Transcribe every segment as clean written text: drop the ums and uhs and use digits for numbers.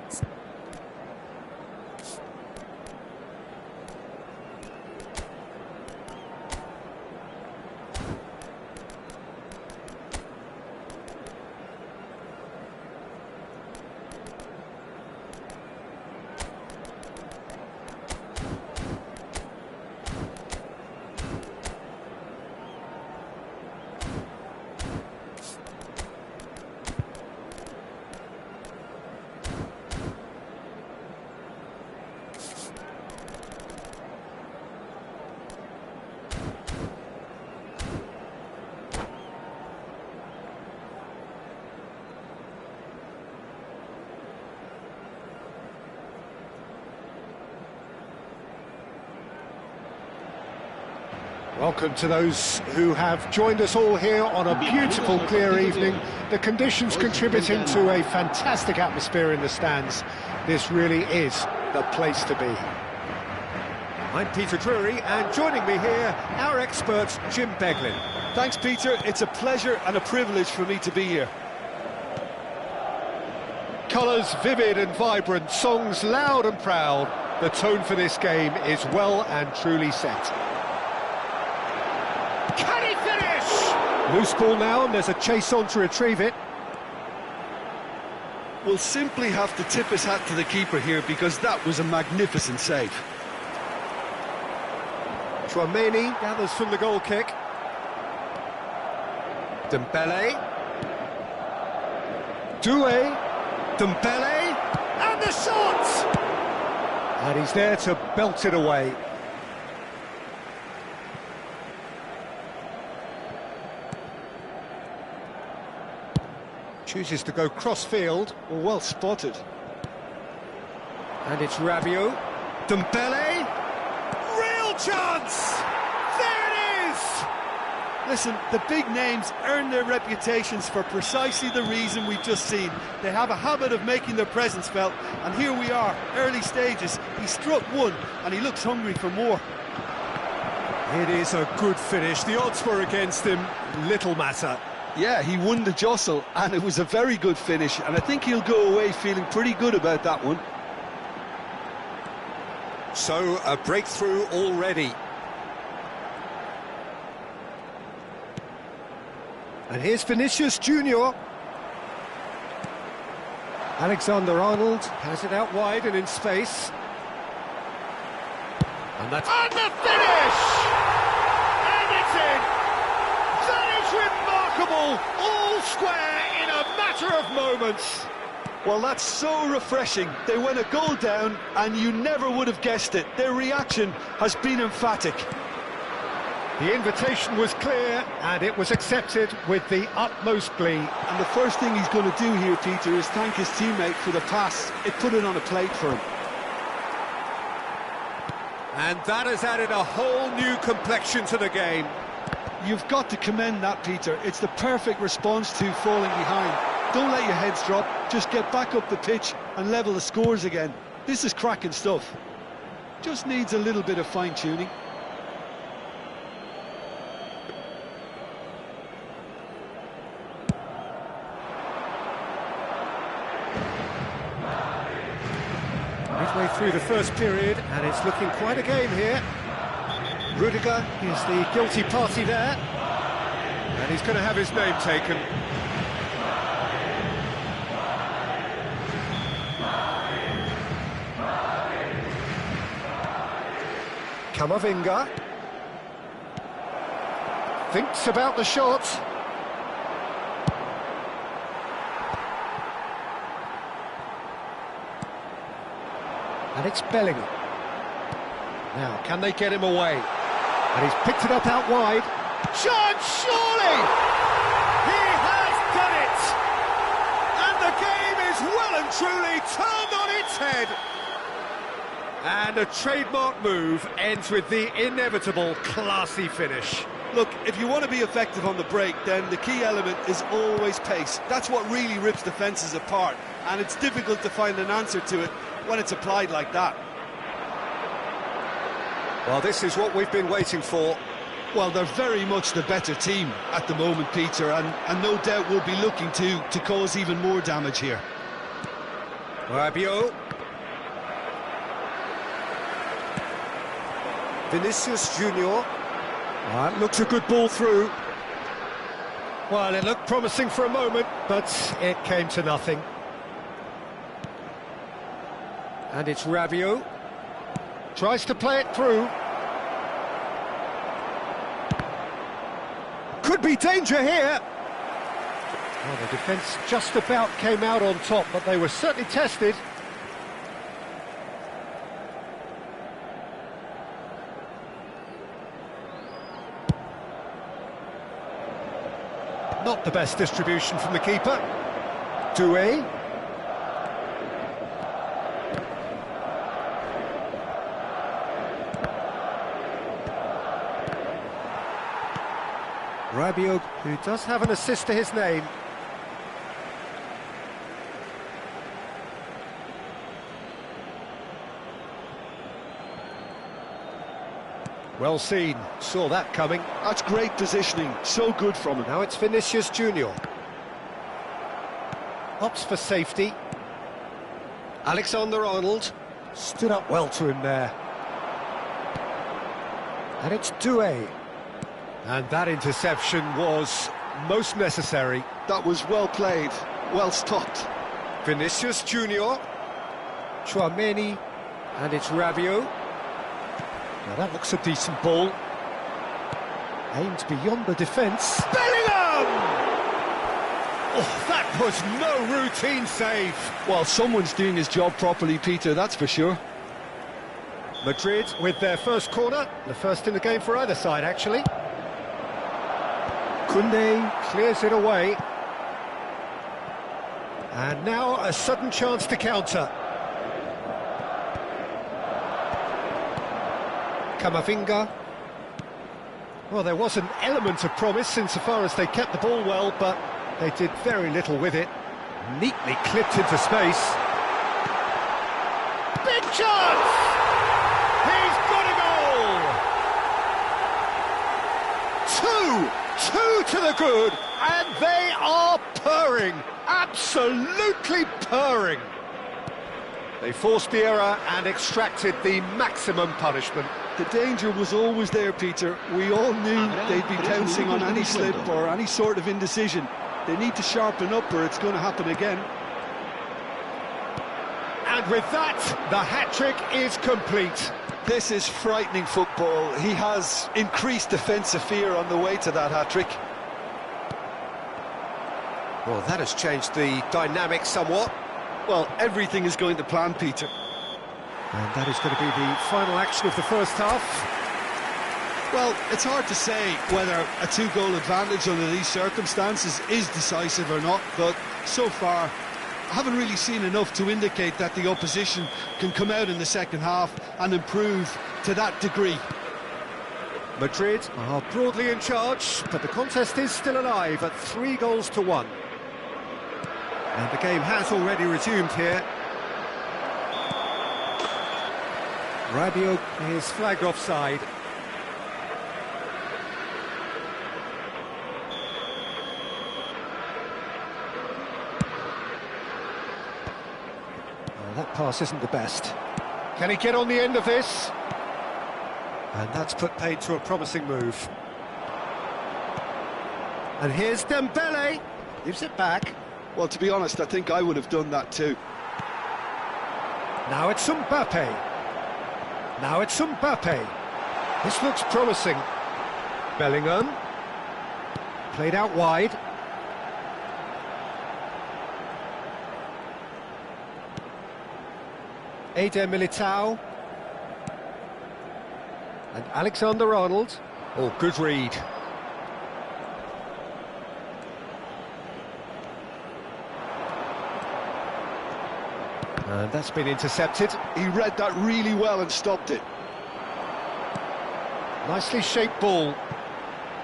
minutes. Welcome to those who have joined us all here on a beautiful, clear evening. The conditions contributing to a fantastic atmosphere in the stands. This really is the place to be. I'm Peter Drury, and joining me here, our expert, Jim Beglin. Thanks, Peter. It's a pleasure and a privilege for me to be here. Colours vivid and vibrant, songs loud and proud. The tone for this game is well and truly set. Can he finish? Loose ball now, and there's a chase on to retrieve it. We'll simply have to tip his hat to the keeper here because that was a magnificent save. Chouameni gathers from the goal kick. Dembele. Doué. Dembele. And the shot! And he's there to belt it away. Chooses to go cross-field. Well spotted. And it's Rabiot. Dembele. Real chance! There it is! Listen, the big names earn their reputations for precisely the reason we've just seen. They have a habit of making their presence felt, and here we are, early stages. He struck one, and he looks hungry for more. It is a good finish. The odds were against him. Little matter. Yeah, he won the jostle, and it was a very good finish, and I think he'll go away feeling pretty good about that one. So, a breakthrough already. And here's Vinicius Junior. Alexander-Arnold has it out wide and in space. And that's... And the finish! And it's in! That is remarkable! All square in a matter of moments. Well, that's so refreshing. They went a goal down, and you never would have guessed it. Their reaction has been emphatic. The invitation was clear, and it was accepted with the utmost glee. And the first thing he's going to do here, Peter, is thank his teammate for the pass. It put it on a plate for him. And that has added a whole new complexion to the game. You've got to commend that, Peter. It's the perfect response to falling behind. Don't let your heads drop. Just get back up the pitch and level the scores again. This is cracking stuff. Just needs a little bit of fine-tuning. Midway through the first period, and it's looking quite a game here. Rudiger is the guilty party there, and he's going to have his name taken. Camavinga thinks about the shot. And it's Bellingham. Now, can they get him away? And he's picked it up out wide. Chance, surely! He has done it! And the game is well and truly turned on its head. And a trademark move ends with the inevitable classy finish. Look, if you want to be effective on the break, then the key element is always pace. That's what really rips defences apart, and it's difficult to find an answer to it when it's applied like that. Well, this is what we've been waiting for. Well, they're very much the better team at the moment, Peter, and no doubt will be looking to cause even more damage here. Rabiot. Vinicius Junior. That looks a good ball through. Well, it looked promising for a moment, but it came to nothing. And it's Rabiot. Tries to play it through. Could be danger here. Well, the defence just about came out on top, but they were certainly tested. Not the best distribution from the keeper. Doué. Rabiot, who does have an assist to his name. Well seen, saw that coming. That's great positioning, so good from him. Now it's Vinicius Junior. Opts for safety. Alexander-Arnold stood up well to him there. And it's Doué. And that interception was most necessary. That was well played, well stopped. Vinicius Junior. Chouameni. And it's Rabiot. Now that looks a decent ball. Aimed beyond the defence. Bellingham! Oh, that was no routine save. Well, someone's doing his job properly, Peter, that's for sure. Madrid with their first corner. The first in the game for either side, actually. Koundé clears it away. And now a sudden chance to counter. Camavinga. Well, there was an element of promise insofar as they kept the ball well, but they did very little with it. Neatly clipped into space. Big chance! He's got a goal! Two to the good, and they are purring, absolutely purring. They forced the error and extracted the maximum punishment. The danger was always there, Peter. We all knew they'd be pouncing on any slip or any sort of indecision. They need to sharpen up or it's going to happen again. And with that, the hat-trick is complete. This is frightening football. He has increased defensive fear on the way to that hat-trick. Well, that has changed the dynamic somewhat. Well, everything is going to plan, Peter. And that is going to be the final action of the first half. Well, it's hard to say whether a two-goal advantage under these circumstances is decisive or not, but so far, I haven't really seen enough to indicate that the opposition can come out in the second half and improve to that degree. Madrid are broadly in charge, but the contest is still alive at 3-1. And the game has already resumed here. Rabiot is flagged offside. Well, that pass isn't the best. Can he get on the end of this? And that's put paid to a promising move. And here's Dembele. Gives it back. Well, to be honest, I think I would have done that too. Now it's Mbappe. Now it's Mbappe. This looks promising. Bellingham. Played out wide. Eder Militao. And Alexander-Arnold. Oh, good read. And that's been intercepted. He read that really well and stopped it. Nicely shaped ball.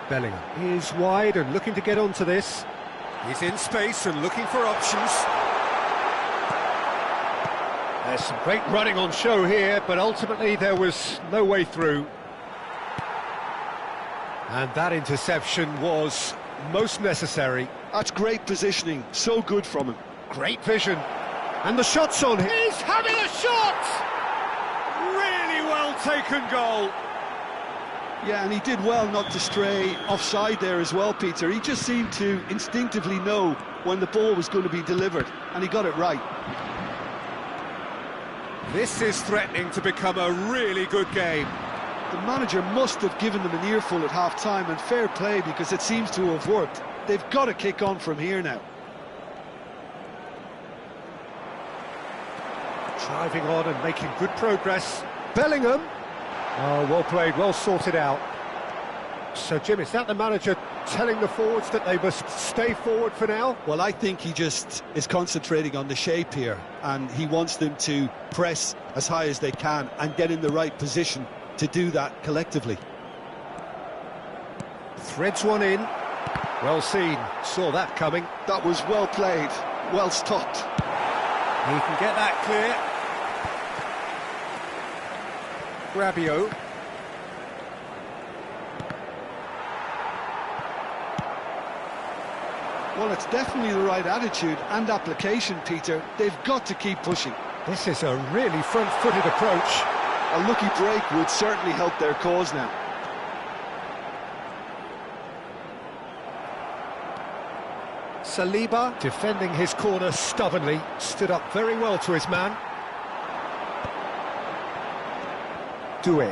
Bellingham is wide and looking to get onto this. He's in space and looking for options. There's some great running on show here, but ultimately there was no way through. And that interception was most necessary. That's great positioning, so good from him. Great vision. And the shot's on here. He's having a shot! Really well taken goal. Yeah, and he did well not to stray offside there as well, Peter. He just seemed to instinctively know when the ball was going to be delivered, and he got it right. This is threatening to become a really good game. The manager must have given them an earful at half-time, and fair play, because it seems to have worked. They've got to kick on from here now. Driving on and making good progress. Bellingham. Oh, well played, well sorted out. So, Jim, is that the manager telling the forwards that they must stay forward for now? Well, I think he just is concentrating on the shape here, and he wants them to press as high as they can and get in the right position to do that collectively. Threads one in. Well seen, saw that coming. That was well played, well stopped. He can get that clear. Rabiot. Well, it's definitely the right attitude and application, Peter. They've got to keep pushing. This is a really front-footed approach. A lucky break would certainly help their cause now. Saliba defending his corner stubbornly, stood up very well to his man. Doué.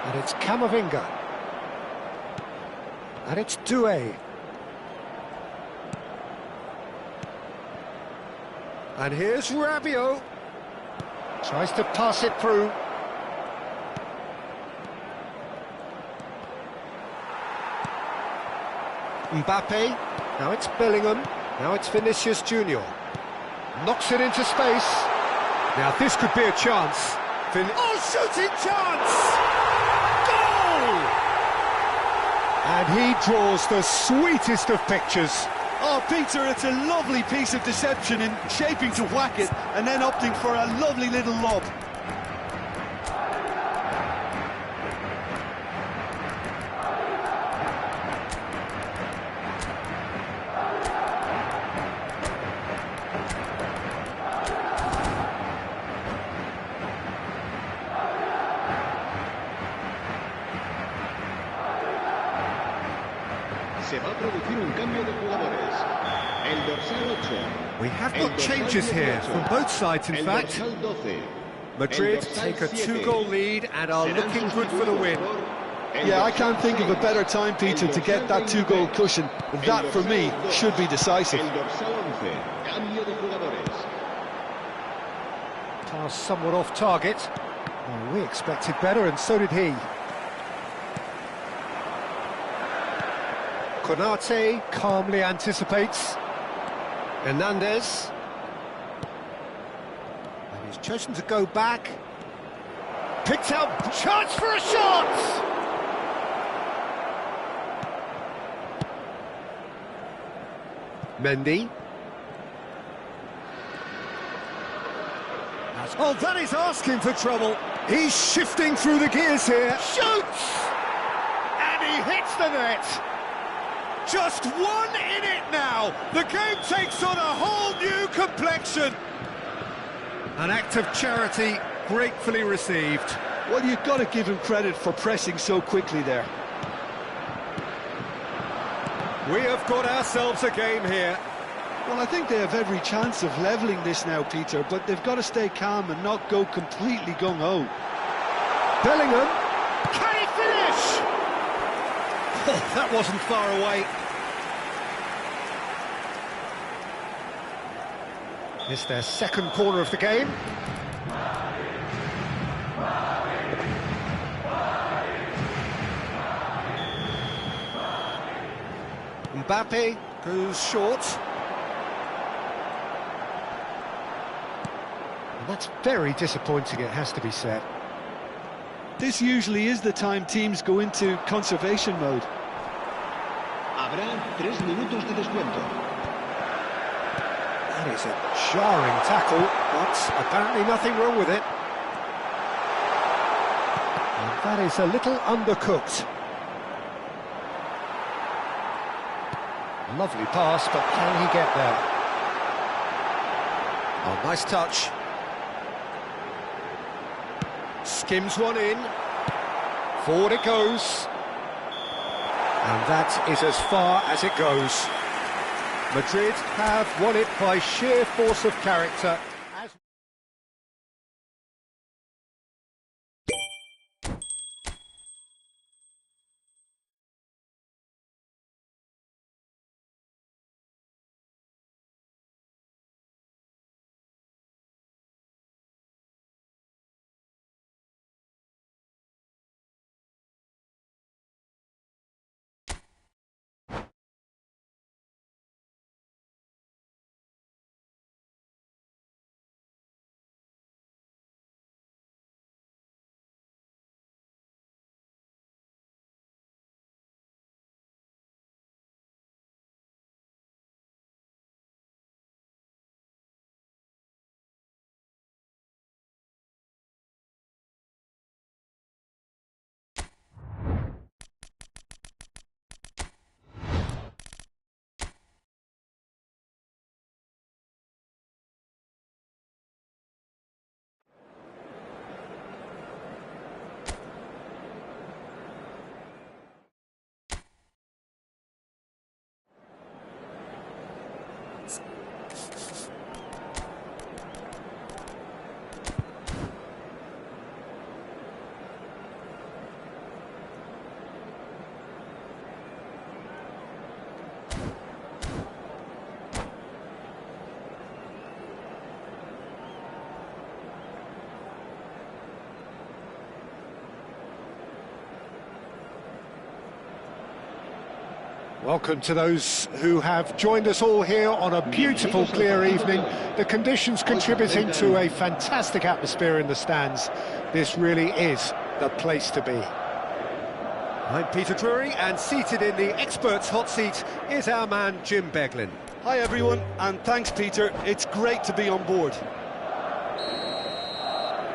And it's Camavinga. And it's Doué. And here's Rabiot. Tries to pass it through. Mbappe. Now it's Bellingham. Now it's Vinicius Junior. Knocks it into space. Now this could be a chance. Oh, shooting chance! Goal! And he draws the sweetest of pictures. Oh, Peter, it's a lovely piece of deception in shaping to whack it and then opting for a lovely little lob. Se va a producir un cambio de jugadores. El dorsal 8. We have got changes here from both sides, in fact. Madrid take a 2-goal lead and are looking good for the win. Yeah, I can't think of a better time, Peter, to get that 2-goal cushion. That, for me, should be decisive. El dorsal 11. Cambio de jugadores. Pass somewhat off target. Well, we expected better, and so did he. Konate calmly anticipates. Hernandez. And he's chosen to go back. Picked out. Chance for a shot! Mendy. Oh, that is asking for trouble. He's shifting through the gears here. Shoots! And he hits the net. Just one in it now. The game takes on a whole new complexion. An act of charity gratefully received. Well, you've got to give him credit for pressing so quickly there. We have got ourselves a game here. Well, I think they have every chance of levelling this now, Peter, but they've got to stay calm and not go completely gung-ho. Bellingham. Can he finish? Oh, that wasn't far away. It's their second corner of the game. Mbappe goes short. And that's very disappointing, it has to be said. This usually is the time teams go into conservation mode. Habrá 3 minutos de descuento. That is a jarring tackle, but apparently nothing wrong with it. And that is a little undercooked. Lovely pass, but can he get there? Oh, nice touch. Skims one in. Forward it goes. And that is as far as it goes. Madrid have won it by sheer force of character. Welcome to those who have joined us all here on a beautiful, clear evening. The conditions contributing to a fantastic atmosphere in the stands. This really is the place to be. I'm Peter Drury, and seated in the experts' hot seat is our man Jim Beglin. Hi everyone, and thanks Peter, it's great to be on board.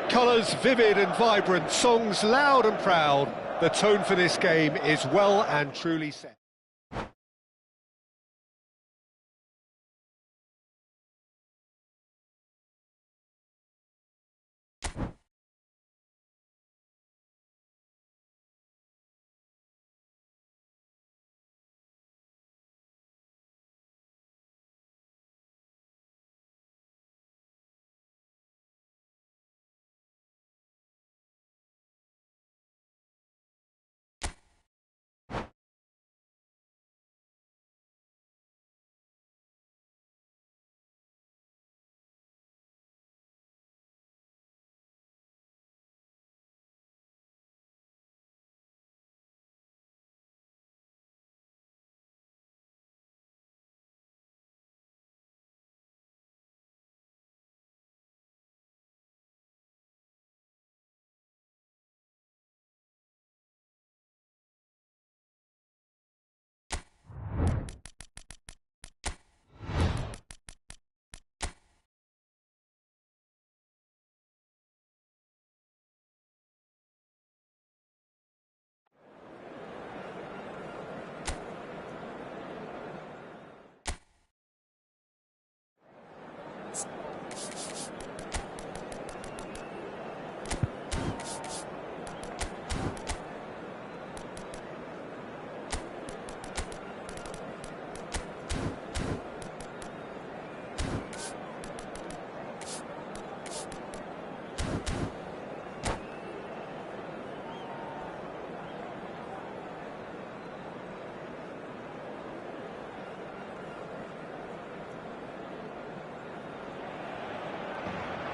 Colours vivid and vibrant, songs loud and proud. The tone for this game is well and truly set.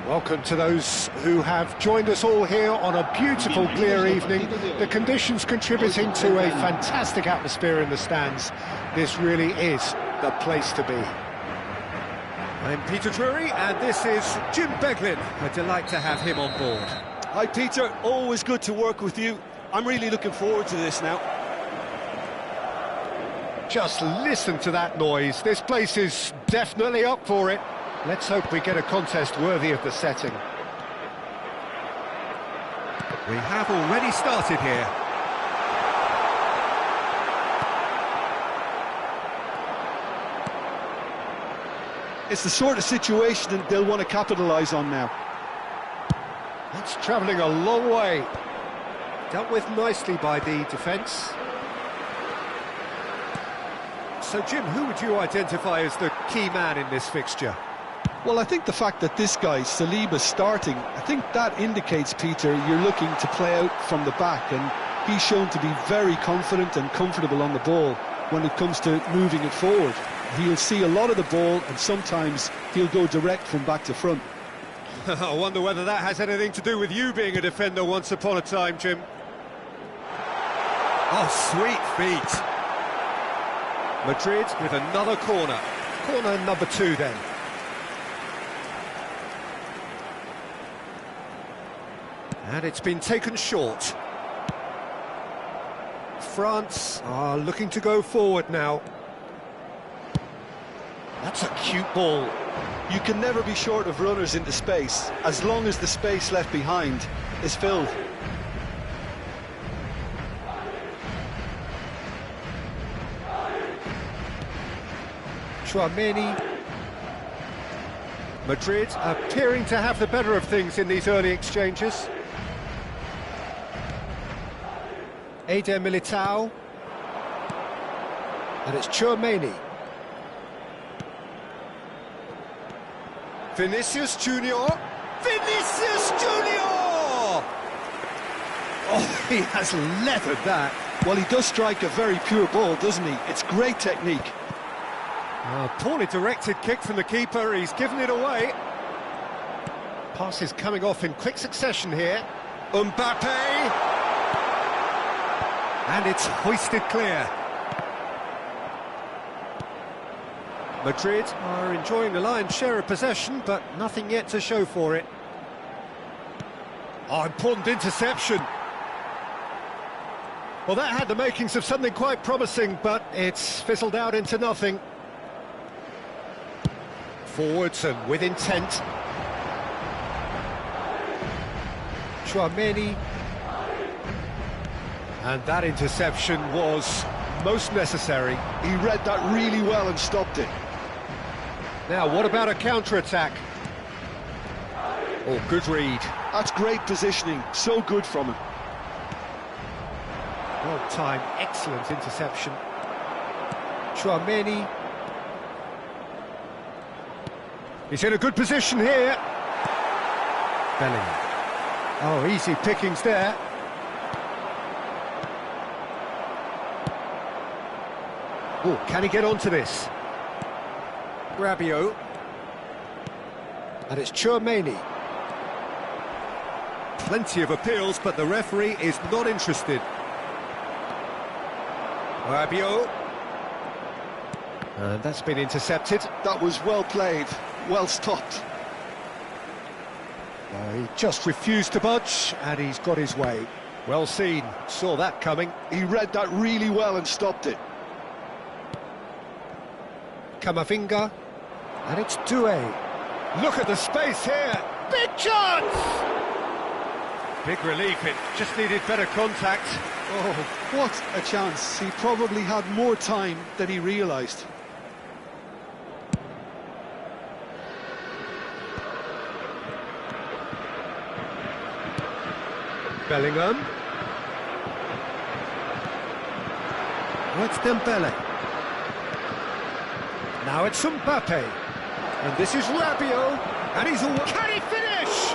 Welcome to those who have joined us all here on a beautiful, clear evening. The conditions contributing to a fantastic atmosphere in the stands. This really is the place to be. I'm Peter Drury, and this is Jim Beglin. A delight to have him on board. Hi Peter, always good to work with you. I'm really looking forward to this now. Just listen to that noise. This place is definitely up for it. Let's hope we get a contest worthy of the setting. We have already started here. It's the sort of situation that they'll want to capitalise on now. That's travelling a long way. Dealt with nicely by the defence. So, Jim, who would you identify as the key man in this fixture? Well, I think the fact that this guy, Saliba's starting, I think that indicates, Peter, you're looking to play out from the back, and he's shown to be very confident and comfortable on the ball when it comes to moving it forward. He'll see a lot of the ball, and sometimes he'll go direct from back to front. I wonder whether that has anything to do with you being a defender once upon a time, Jim. Oh, sweet feet. Madrid with another corner. Corner number 2 then. And it's been taken short. France are looking to go forward now. That's a cute ball. You can never be short of runners into space, as long as the space left behind is filled. Chouameni. Madrid appearing to have the better of things in these early exchanges. Eder Militao. And it's Chouameni. Vinicius Junior. Vinicius Junior! Oh, he has leathered that. Well, he does strike a very pure ball, doesn't he? It's great technique. Poorly directed kick from the keeper, he's given it away. Passes coming off in quick succession here. Mbappe! And it's hoisted clear. Madrid are enjoying the lion's share of possession, but nothing yet to show for it. Oh, important interception. Well, that had the makings of something quite promising, but it's fizzled out into nothing. Forwards and with intent. Chouameni. And that interception was most necessary. He read that really well and stopped it. Now, what about a counter-attack? Oh, good read. That's great positioning, so good from him. Well-timed, excellent interception. Chouameni. He's in a good position here. Bellingham. Oh, easy pickings there. Oh, can he get onto this? Rabiot. And it's Chouameni. Plenty of appeals, but the referee is not interested. Rabiot. And that's been intercepted. That was well played, well stopped. He just refused to budge, and he's got his way. Well seen, saw that coming. He read that really well and stopped it. Camavinga, and it's Doué. Look at the space here. Big chance! Big relief, it just needed better contact. Oh, what a chance. He probably had more time than he realised. Bellingham. Oh, it's Dembele. Now it's Mbappe. And this is Rabiot. And he's all... Can he finish?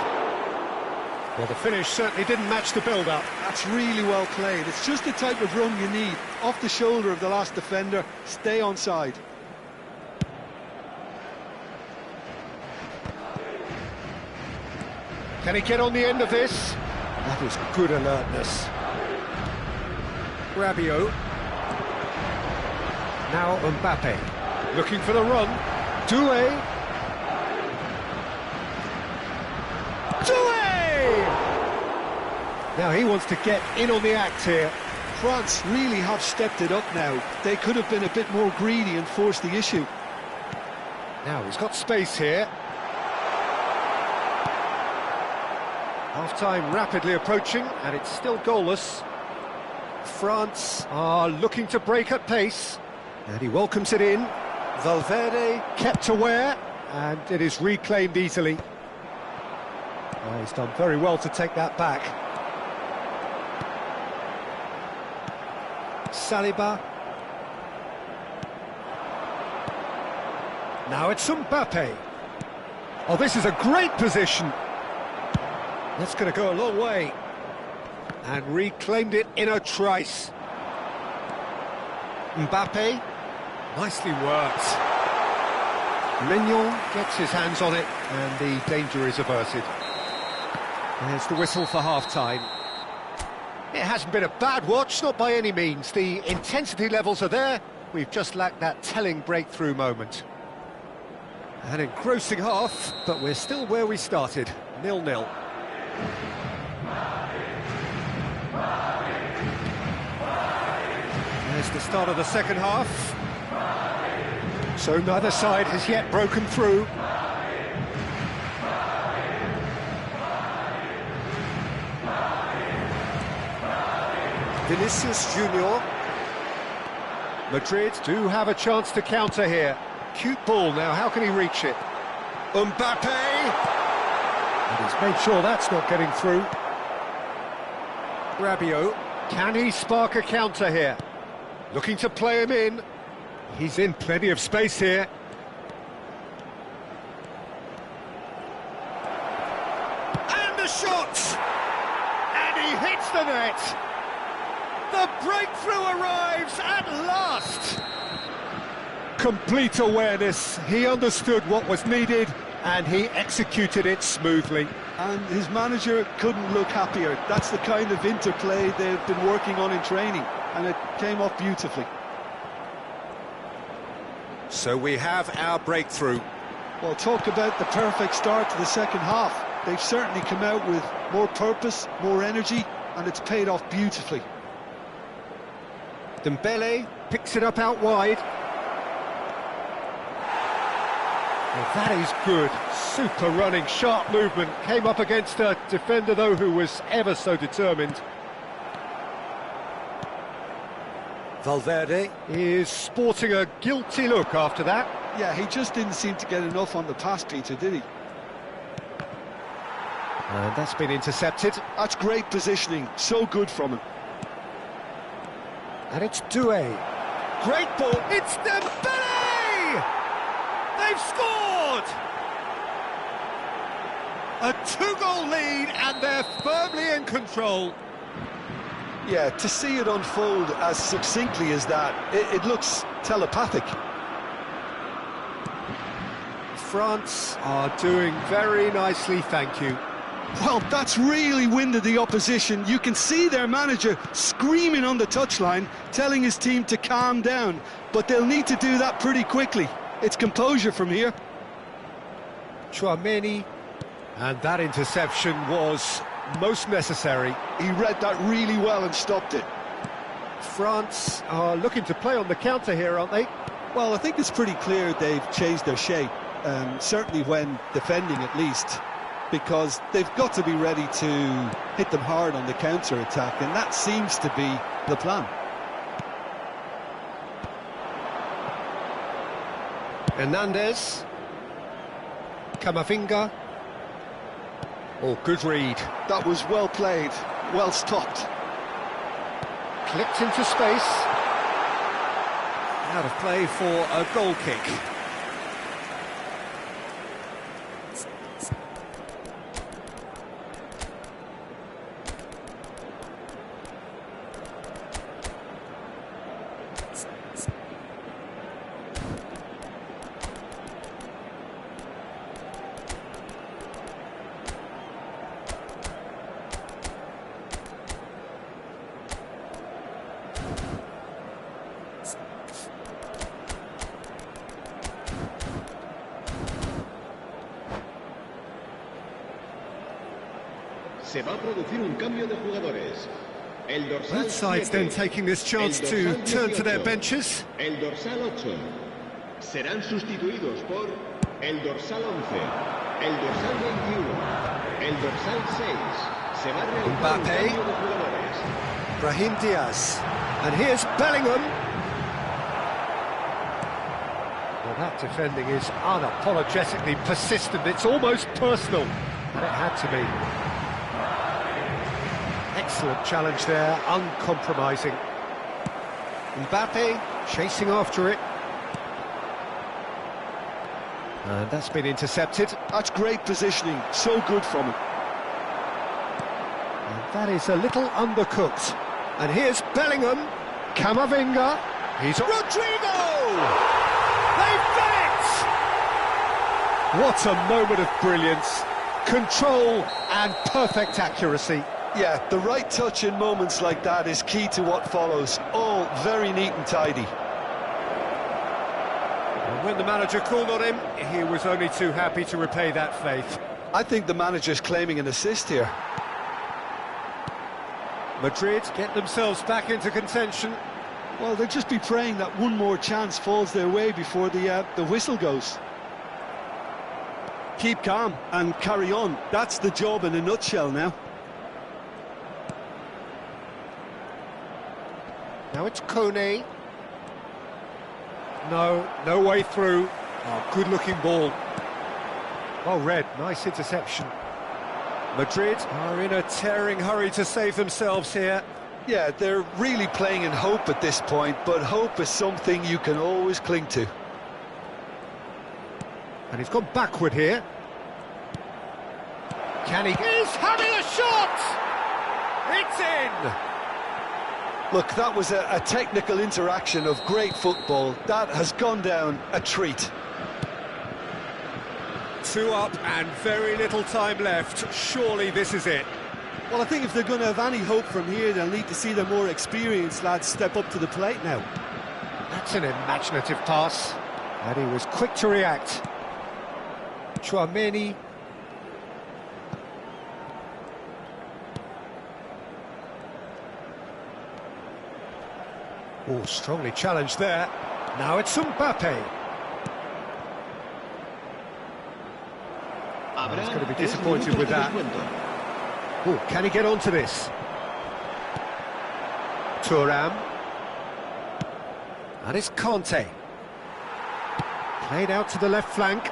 Well, the finish certainly didn't match the build-up. That's really well played. It's just the type of run you need. Off the shoulder of the last defender, stay onside. Can he get on the end of this? That is good alertness. Rabiot. Now Mbappe. Looking for the run. Doué. Doué! Now he wants to get in on the act here. France really have stepped it up now. They could have been a bit more greedy and forced the issue. Now he's got space here. Half-time rapidly approaching, and it's still goalless. France are looking to break at pace, and he welcomes it in. Valverde kept aware, and it is reclaimed easily. Oh, he's done very well to take that back. Saliba. Now it's Mbappe. Oh, this is a great position. That's going to go a long way. And reclaimed it in a trice. Mbappe. Nicely worked. Mignon gets his hands on it, and the danger is averted. There's the whistle for half-time. It hasn't been a bad watch, not by any means. The intensity levels are there. We've just lacked that telling breakthrough moment. An engrossing half, but we're still where we started, 0-0. There's the start of the second half. So neither side has yet broken through. Vinicius Junior. Madrid do have a chance to counter here. Cute ball now, how can he reach it? Mbappe! And he's made sure that's not getting through. Rabiot, can he spark a counter here? Looking to play him in. He's in plenty of space here. And the shot! And he hits the net! The breakthrough arrives at last! Complete awareness. He understood what was needed and he executed it smoothly. And his manager couldn't look happier. That's the kind of interplay they've been working on in training, and it came off beautifully. So we have our breakthrough. Well, talk about the perfect start to the second half. They've certainly come out with more purpose, more energy, and it's paid off beautifully. Dembele picks it up out wide. Well, that is good. Super running, sharp movement. Came up against a defender, though, who was ever so determined. Valverde is sporting a guilty look after that. Yeah, he just didn't seem to get enough on the pass, Peter, did he? And that's been intercepted. That's great positioning. So good from him. And it's Doué. Great ball. It's Dembele! They've scored! A two-goal lead, and they're firmly in control. Yeah, to see it unfold as succinctly as that, it looks telepathic. France are doing very nicely, thank you. Well, that's really winded the opposition. You can see their manager screaming on the touchline, telling his team to calm down. But they'll need to do that pretty quickly. It's composure from here. Chouameni, and that interception was most necessary. He read that really well and stopped it. France are looking to play on the counter here, aren't they? Well, I think it's pretty clear they've changed their shape, certainly when defending at least, because they've got to be ready to hit them hard on the counter-attack, and that seems to be the plan. Hernandez. Camavinga. Oh, good read. That was well played, well stopped. Clipped into space. Out of play for a goal kick. Se va a producir un cambio de jugadores. El dorsal Both sides 7, then taking this chance to turn to their benches. El dorsal 8 serán sustituidos por el dorsal 11, el dorsal 21, el dorsal 6. Se va a realizar un Mbappe. cambio de jugadores. Brahim Diaz. And here's Bellingham. Well, that defending is unapologetically persistent. It's almost personal, and it had to be. Excellent challenge there, uncompromising. Mbappe chasing after it. And that's been intercepted. That's great positioning, so good from him. And that is a little undercooked. And here's Bellingham, Camavinga, he's Rodrigo! They've done it! What a moment of brilliance, control and perfect accuracy. Yeah, the right touch in moments like that is key to what follows. All very neat and tidy. And when the manager called on him, he was only too happy to repay that faith. I think the manager's claiming an assist here. Madrid get themselves back into contention. Well, they'll just be praying that one more chance falls their way before the whistle goes. Keep calm and carry on. That's the job in a nutshell now. Now it's Kone. No way through. Oh, good-looking ball. Well read, nice interception. Madrid are in a tearing hurry to save themselves here. Yeah, they're really playing in hope at this point, but hope is something you can always cling to. And he's gone backward here. Can he? He's having a shot! It's in! Look, that was a technical interaction of great football. That has gone down a treat. 2 up and very little time left. Surely this is it. Well, I think if they're going to have any hope from here, they'll need to see the more experienced lads step up to the plate now. That's an imaginative pass. And he was quick to react. Chouameni. Oh, strongly challenged there. Now it's Mbappe. He's going to be disappointed with that. Oh, can he get onto this? Thuram. And it's Conte. Played out to the left flank.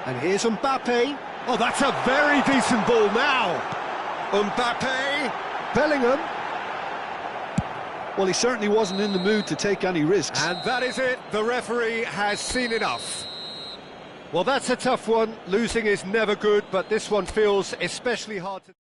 And here's Mbappe. Oh, that's a very decent ball now. Mbappe. Bellingham. Well, he certainly wasn't in the mood to take any risks. And that is it. The referee has seen enough. Well, that's a tough one. Losing is never good, but this one feels especially hard to...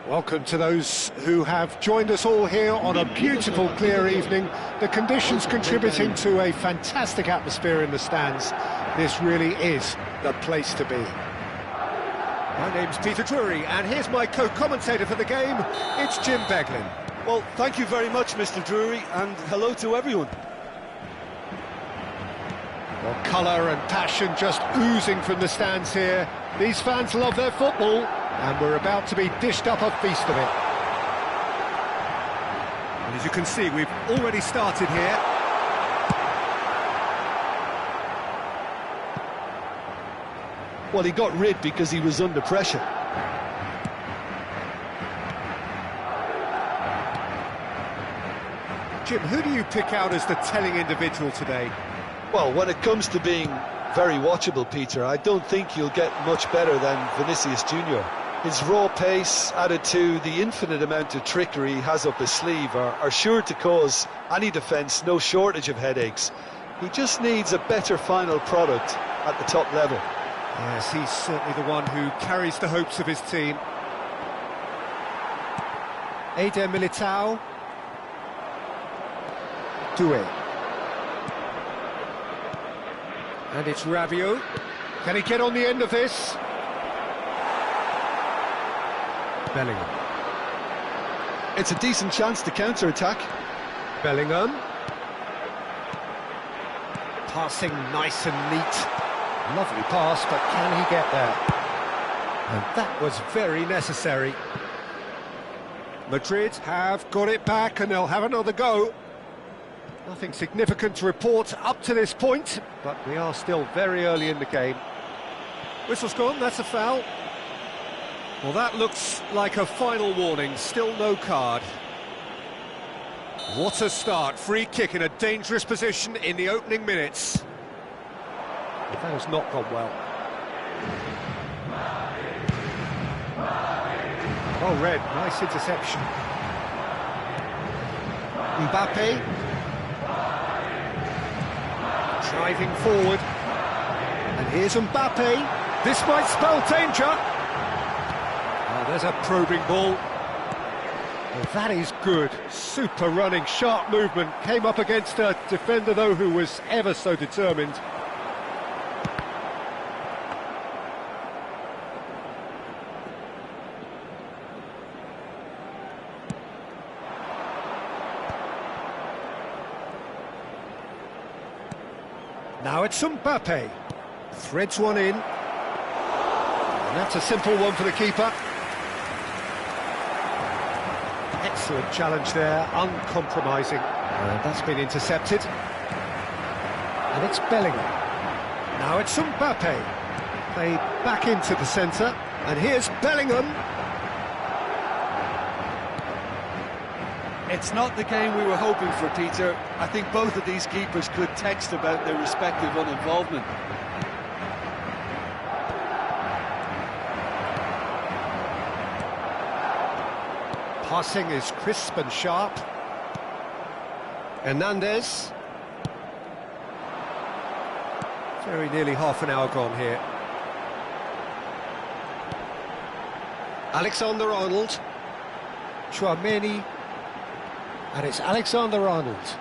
Welcome to those who have joined us all here on a beautiful, clear evening. The conditions contributing to a fantastic atmosphere in the stands. This really is the place to be. My name's Peter Drury, and here's my co-commentator for the game. It's Jim Beglin. Well, thank you very much, Mr. Drury, and hello to everyone. Well, colour and passion just oozing from the stands here. These fans love their football, and we're about to be dished up a feast of it. And as you can see, we've already started here. Well, he got rid because he was under pressure. Jim, who do you pick out as the telling individual today? Well, when it comes to being very watchable, Peter, I don't think you'll get much better than Vinicius Jr. His raw pace, added to the infinite amount of trickery he has up his sleeve, are sure to cause any defence no shortage of headaches. He just needs a better final product at the top level. Yes, he's certainly the one who carries the hopes of his team. Eder Militao. Doué. And it's Rabiot. Can he get on the end of this? Bellingham. It's a decent chance to counter-attack. Bellingham. Passing nice and neat. Lovely pass, but can he get there? And that was very necessary. Madrid have got it back, and they'll have another go. Nothing significant to report up to this point, but we are still very early in the game. Whistle's gone, that's a foul. Well, that looks like a final warning, still no card. What a start, free kick in a dangerous position in the opening minutes. That has not gone well. Oh, Red, nice interception. Mbappe. Driving forward. And here's Mbappe. This might spell danger. Oh, there's a probing ball. Well, that is good. Super running, sharp movement. Came up against a defender, though, who was ever so determined. Now it's Mbappe. Threads one in. And that's a simple one for the keeper. Excellent challenge there, uncompromising. And that's been intercepted. And it's Bellingham. Now it's Mbappe. Played back into the centre. And here's Bellingham. It's not the game we were hoping for, Peter. I think both of these keepers could text about their respective uninvolvement. Passing is crisp and sharp. Hernandez. Very nearly half an hour gone here. Alexander-Arnold. Chouameni. And it's Alexander-Arnold.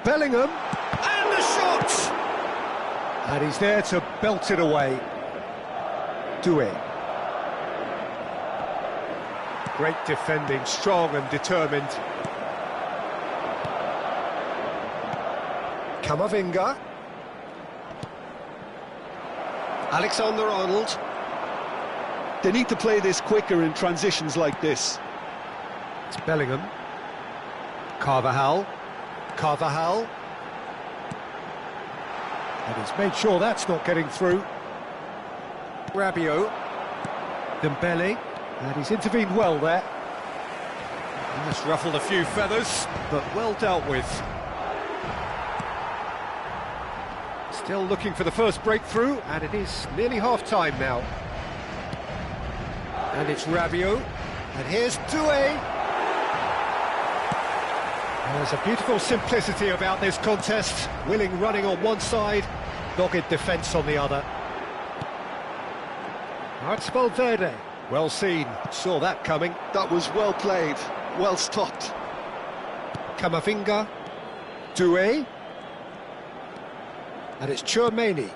Bellingham. And the shot! And he's there to belt it away. Doué. Great defending, strong and determined. Camavinga. Alexander-Arnold. They need to play this quicker in transitions like this. It's Bellingham. Carvajal. Carvajal. And he's made sure that's not getting through. Rabiot. Dembele. And he's intervened well there. That's ruffled a few feathers, but well dealt with. Still looking for the first breakthrough, and it is nearly half-time now. And it's Rabiot. And here's Doué. There's a beautiful simplicity about this contest. Willing running on one side, dogged defence on the other. Now it's Valverde. Well seen, saw that coming. That was well played, well stopped. Camavinga, Doué, and it's Dươ.ng.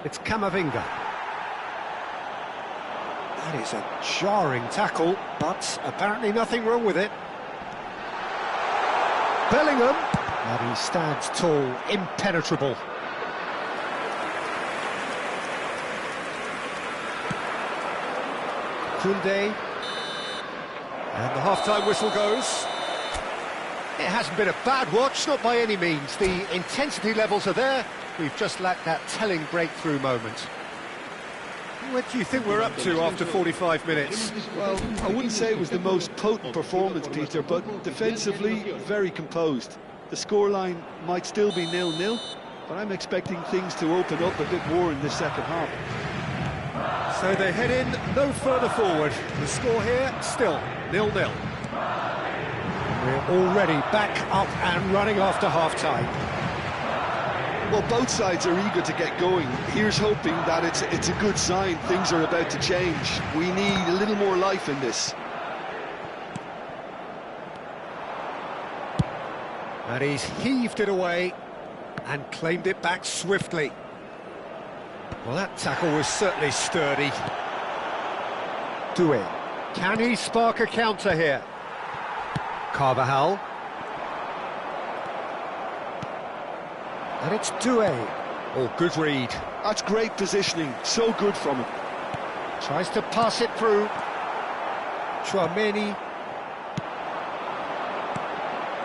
It's Camavinga. That is a jarring tackle, but apparently nothing wrong with it. Bellingham, and he stands tall, impenetrable. Koundé, and the half-time whistle goes. It hasn't been a bad watch, not by any means. The intensity levels are there. We've just lacked that telling breakthrough moment. What do you think we're up to after 45 minutes? Well, I wouldn't say it was the most potent performance, Peter, but defensively, very composed. The scoreline might still be 0-0, but I'm expecting things to open up a bit more in the second half. So they head in no further forward. The score here, still 0-0. We're already back up and running after half-time. Well, both sides are eager to get going. Here's hoping that it's a good sign. Things are about to change. We need a little more life in this. And he's heaved it away and claimed it back swiftly. Well, that tackle was certainly sturdy. Doué. Can he spark a counter here? Carvajal. And it's Doué. Oh, good read. That's great positioning. So good from him. Tries to pass it through. Tchouaméni.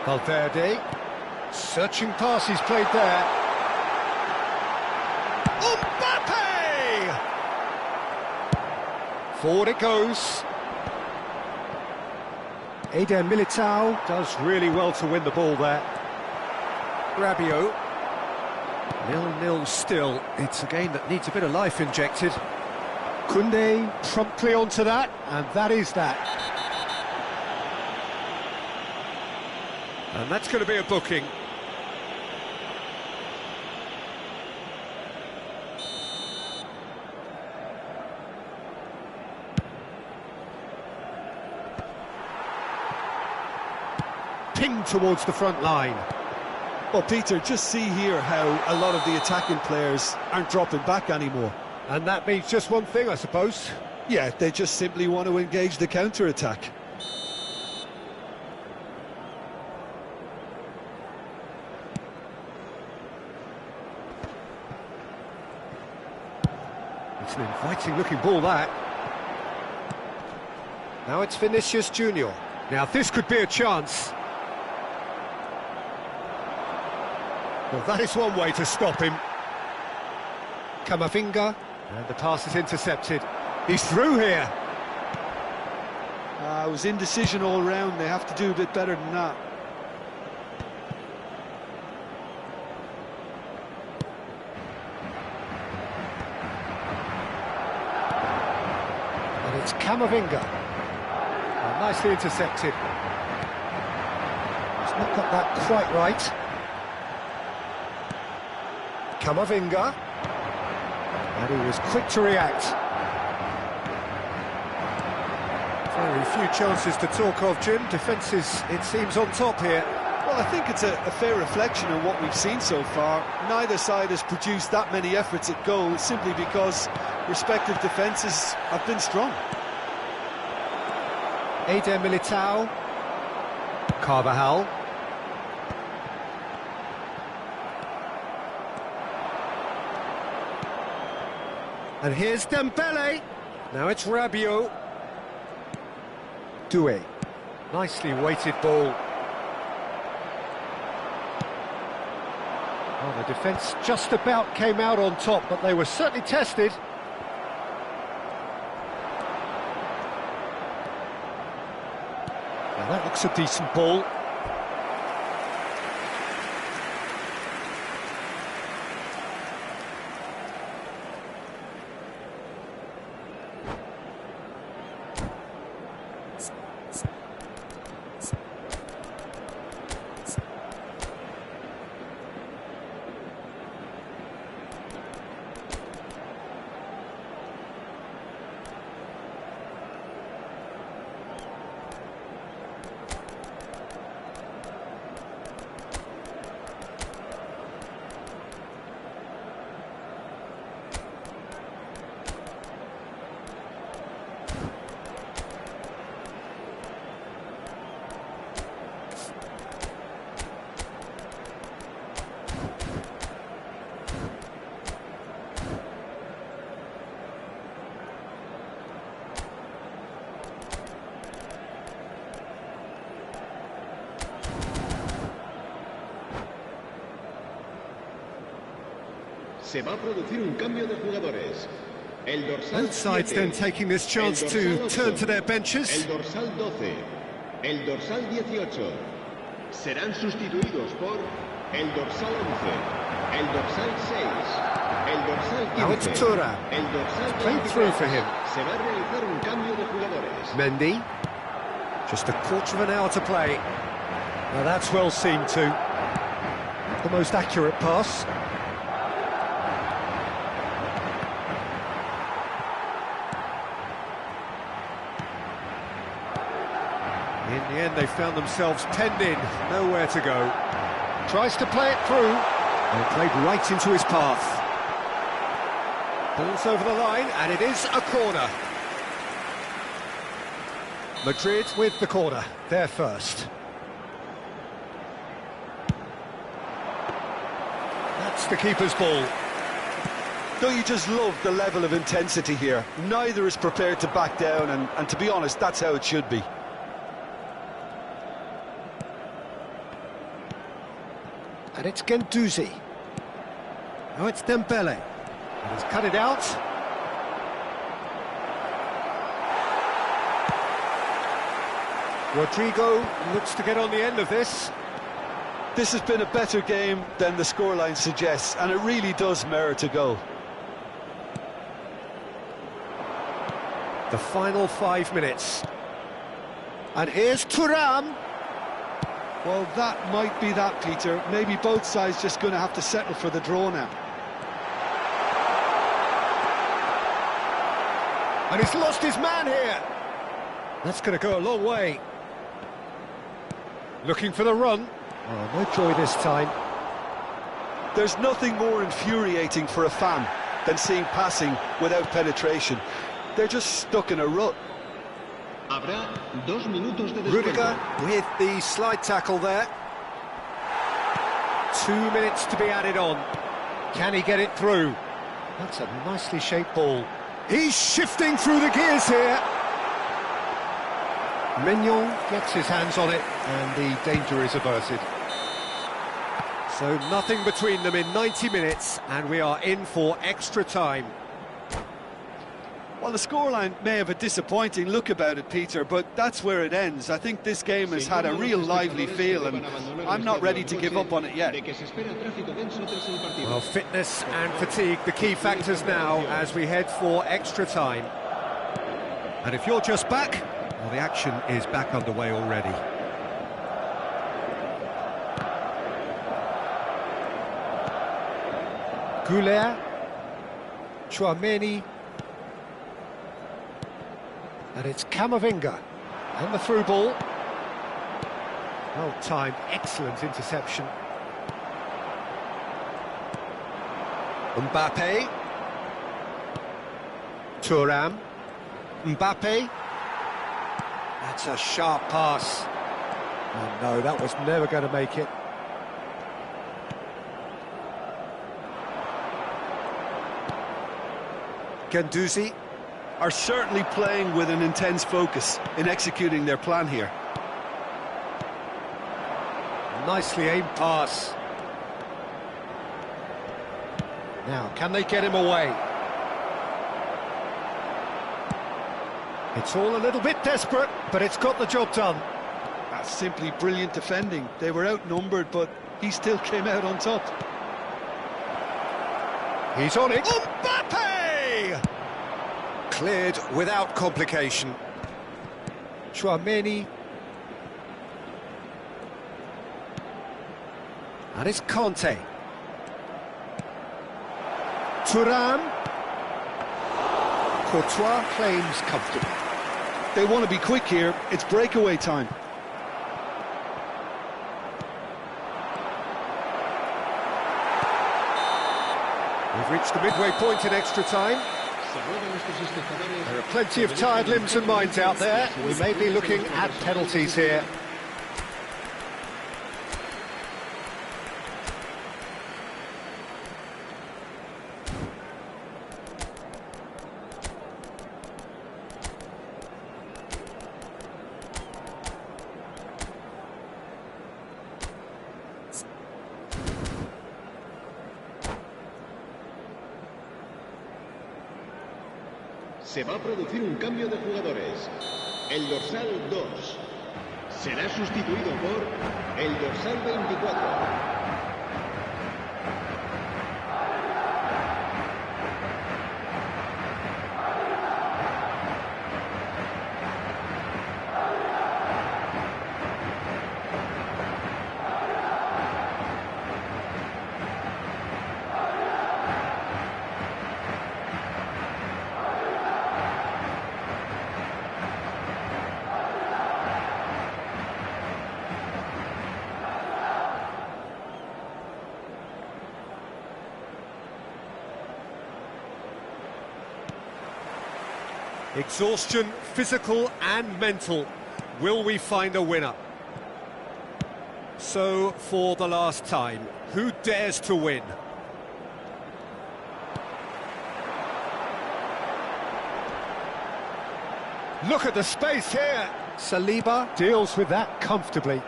Valverde. Searching pass he's played there. Forward it goes. Eder Militao does really well to win the ball there. Rabiot. 0-0 still. It's a game that needs a bit of life injected. Koundé promptly onto that, and that is that. And that's going to be a booking. Ping towards the front line. Well, Peter, just see here how a lot of the attacking players aren't dropping back anymore. And that means just one thing, I suppose. Yeah, they just simply want to engage the counter-attack. It's an inviting-looking ball, that. Now it's Vinicius Junior. Now this could be a chance. Well, that is one way to stop him. Camavinga, and the pass is intercepted. He's through here. It was indecision all round. They have to do a bit better than that. And it's Camavinga. Oh, nicely intercepted. He's not got that quite right. Camavinga, and he was quick to react. Very few chances to talk of, Jim. Defence is, it seems, on top here. Well, I think it's a fair reflection of what we've seen so far. Neither side has produced that many efforts at goal simply because respective defences have been strong. Eder Militao, Carvajal. And here's Dembele. Now it's Rabiot. Doué. Nicely weighted ball. Well, the defence just about came out on top, but they were certainly tested. Now that looks a decent ball. Se va a producir un cambio de jugadores. El dorsal Both sides 7, then taking this chance el to dorsal turn 8, to their benches. el dorsal 12, el dorsal 18. Serán sustituidos por el dorsal 11, el dorsal 6, el dorsal 15, Now it's Thuram. el dorsal Played 23. through for him. Se va a realizar un cambio de jugadores. Mendy. Just a quarter of an hour to play. Now that's well seen too. The most accurate pass. In the end, they found themselves penned in, nowhere to go. Tries to play it through, and it played right into his path. Ball's over the line, and it is a corner. Madrid with the corner, they're first. That's the keeper's ball. Don't you just love the level of intensity here? Neither is prepared to back down, and to be honest, that's how it should be. And it's Guendouzi. Now it's Dembele. And he's cut it out. Rodrigo looks to get on the end of this. This has been a better game than the scoreline suggests, and it really does merit a goal. The final 5 minutes. And here's Thuram. Well, that might be that, Peter. Maybe both sides just going to have to settle for the draw now. And he's lost his man here. That's going to go a long way. Looking for the run. Oh, no joy this time. There's nothing more infuriating for a fan than seeing passing without penetration. They're just stuck in a rut. Habrá 2 minutos de descuento. Rudiger with the slide tackle there. 2 minutes to be added on. Can he get it through? That's a nicely shaped ball. He's shifting through the gears here. Mignon gets his hands on it, and the danger is averted. So nothing between them in 90 minutes, and we are in for extra time. Well, the scoreline may have a disappointing look about it, Peter, but that's where it ends. I think this game has had a real lively feel, and I'm not ready to give up on it yet. Well, fitness and fatigue, the key factors now as we head for extra time. And if you're just back, well, the action is back underway already. Goulet, Chouameni, and it's Camavinga, and the through ball. Well timed, excellent interception. Mbappe, Thuram, Mbappe. That's a sharp pass. Oh no, that was never going to make it. Guendouzi Are certainly playing with an intense focus in executing their plan here. Nicely aimed pass. Now, can they get him away? It's all a little bit desperate, but it's got the job done. That's simply brilliant defending. They were outnumbered, but he still came out on top. He's on it. Mbappe! Cleared without complication. Chouameni. And it's Conte. Thuram. Courtois claims comfortable. They want to be quick here. It's breakaway time. We've reached the midway point in extra time. There are plenty of tired limbs and minds out there. We may be looking at penalties here. se va a producir un cambio de jugadores. El dorsal 2 será sustituido por el dorsal 24. Exhaustion, physical and mental. Will we find a winner? So, for the last time, who dares to win? Look at the space here. Saliba deals with that comfortably.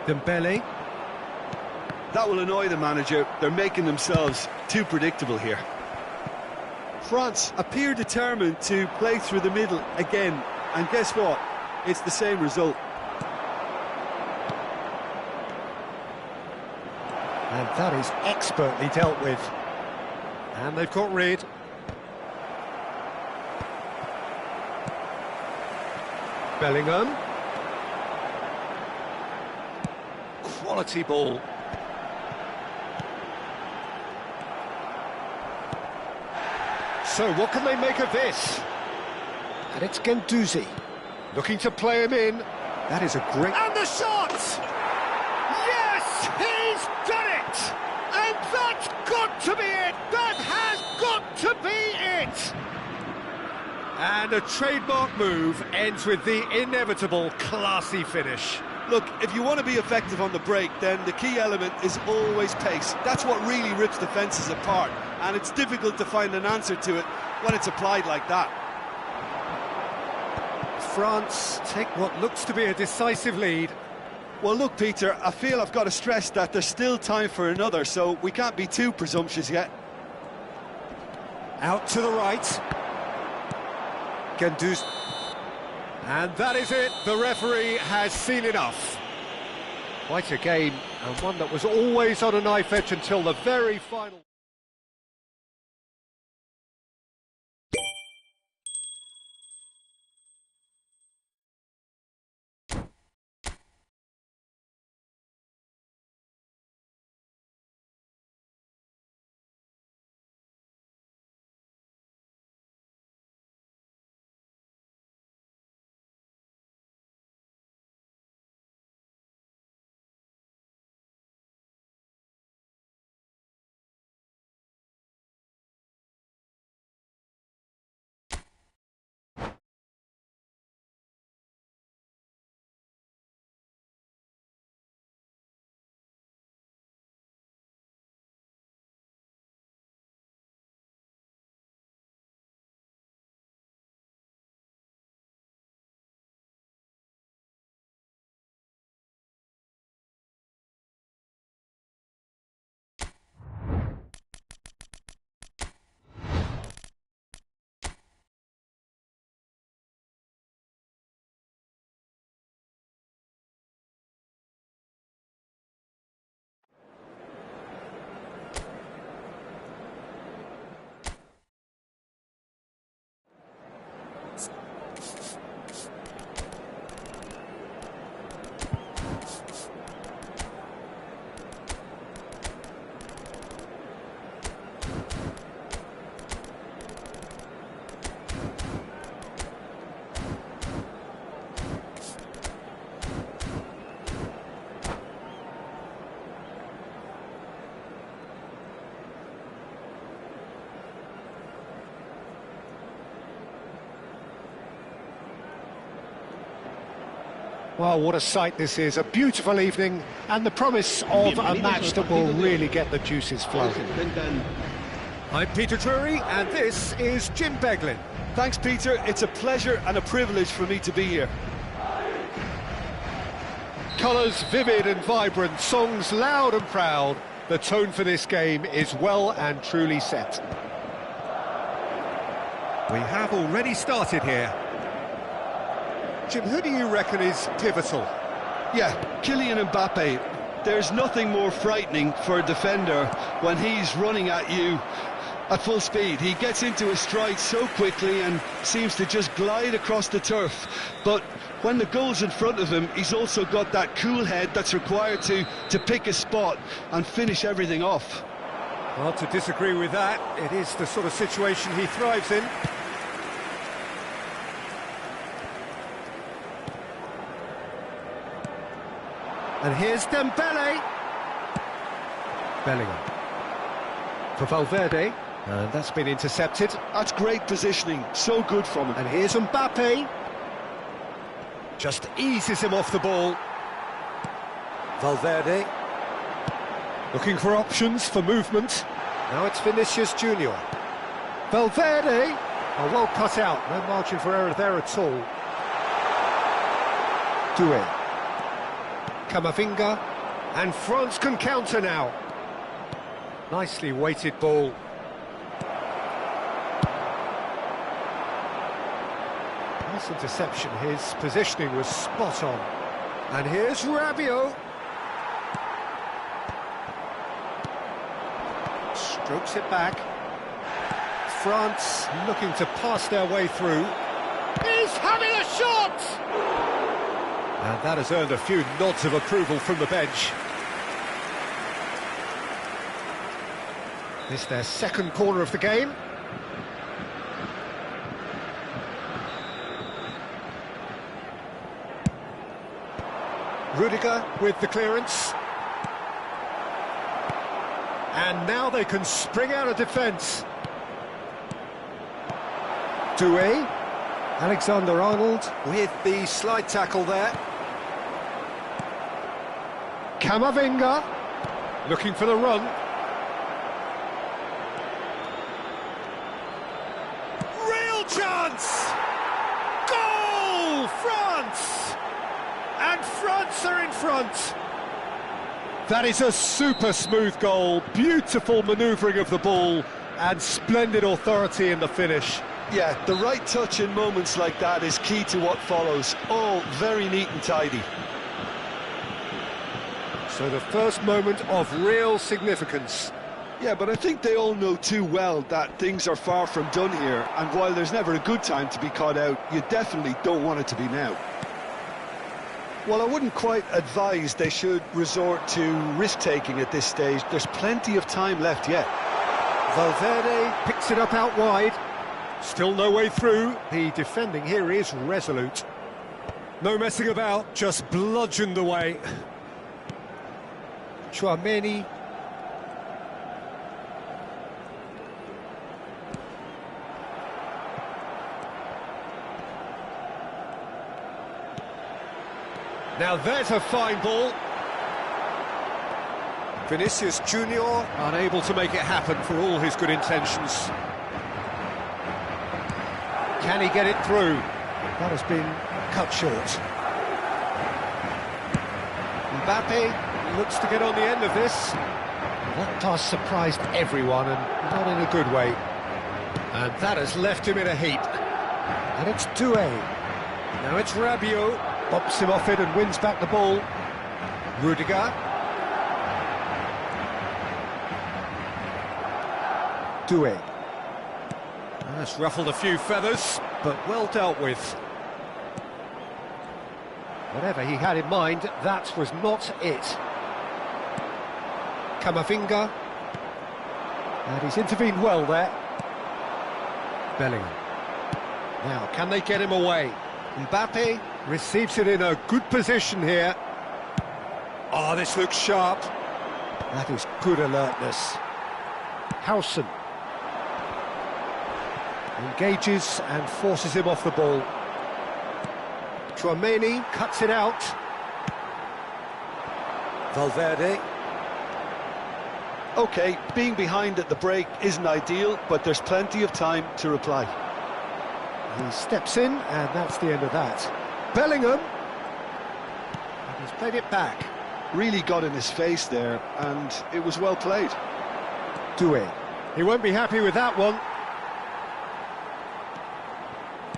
Dembele. That will annoy the manager. They're making themselves too predictable here. France appear determined to play through the middle again, and guess what? It's the same result. And that is expertly dealt with. And they've got rid. Bellingham. Quality ball. So, what can they make of this? And it's Guendouzi, looking to play him in. That is a great... And the shot! Yes, he's done it! And that's got to be it! That has got to be it! And a trademark move ends with the inevitable classy finish. Look, if you want to be effective on the break, then the key element is always pace. That's what really rips defences apart, and it's difficult to find an answer to it when it's applied like that. France take what looks to be a decisive lead. Well, look, Peter, I feel I've got to stress that there's still time for another, so we can't be too presumptuous yet. Out to the right. Guendouzi. And that is it, the referee has seen enough. Quite a game, and one that was always on a knife edge until the very final. Well, what a sight this is, a beautiful evening, and the promise of a match that will really get the juices flowing. I'm Peter Drury, and this is Jim Beglin. Thanks, Peter. It's a pleasure and a privilege for me to be here. Colours vivid and vibrant, songs loud and proud. The tone for this game is well and truly set. We have already started here. Jim, who do you reckon is pivotal? Yeah, Kylian Mbappe. There's nothing more frightening for a defender when he's running at you at full speed. He gets into a stride so quickly and seems to just glide across the turf. But when the goal's in front of him, he's also got that cool head that's required to pick a spot and finish everything off. Hard to disagree with that. It is the sort of situation he thrives in. And here's Dembele. Bellingham. For Valverde. And that's been intercepted. That's great positioning, so good from him. And here's Mbappe. Just eases him off the ball. Valverde. Looking for options for movement. Now it's Vinicius Junior. Valverde. Oh, well cut out. No margin for error there at all. Doué. Camavinga. And France can counter now. Nicely weighted ball. Nice interception. His positioning was spot on. And here's Rabiot. Strokes it back. France looking to pass their way through. He's having a shot! And that has earned a few nods of approval from the bench. This their second corner of the game. Rudiger with the clearance. And now they can spring out of defence. Doué. Alexander-Arnold with the slide tackle there. Camavinga looking for the run. Real chance! Goal! France! And France are in front. That is a super smooth goal. Beautiful manoeuvring of the ball and splendid authority in the finish. Yeah, the right touch in moments like that is key to what follows. All very neat and tidy. So the first moment of real significance. Yeah, but I think they all know too well that things are far from done here, and while there's never a good time to be caught out, you definitely don't want it to be now. Well, I wouldn't quite advise they should resort to risk-taking at this stage. There's plenty of time left yet. Valverde picks it up out wide. Still no way through. The defending here is resolute. No messing about, just bludgeoned away. Chouameni. Now there's a fine ball. Vinicius Junior unable to make it happen for all his good intentions. Can he get it through? That has been cut short. Mbappe looks to get on the end of this. That pass surprised everyone, and not in a good way. And that has left him in a heap. And it's Doué. Now it's Rabiot. Bops him off it and wins back the ball. Rudiger. Doué. That's ruffled a few feathers, but well dealt with. Whatever he had in mind, that was not it. Camavinga. And he's intervened well there. Bellingham. Now, can they get him away? Mbappe receives it in a good position here. Oh, this looks sharp. That is good alertness. Howson. Engages and forces him off the ball. Chouameni cuts it out. Valverde. OK, being behind at the break isn't ideal, but there's plenty of time to reply. He steps in, and that's the end of that. Bellingham. And he's played it back. Really got in his face there, and it was well played. Doué. He won't be happy with that one.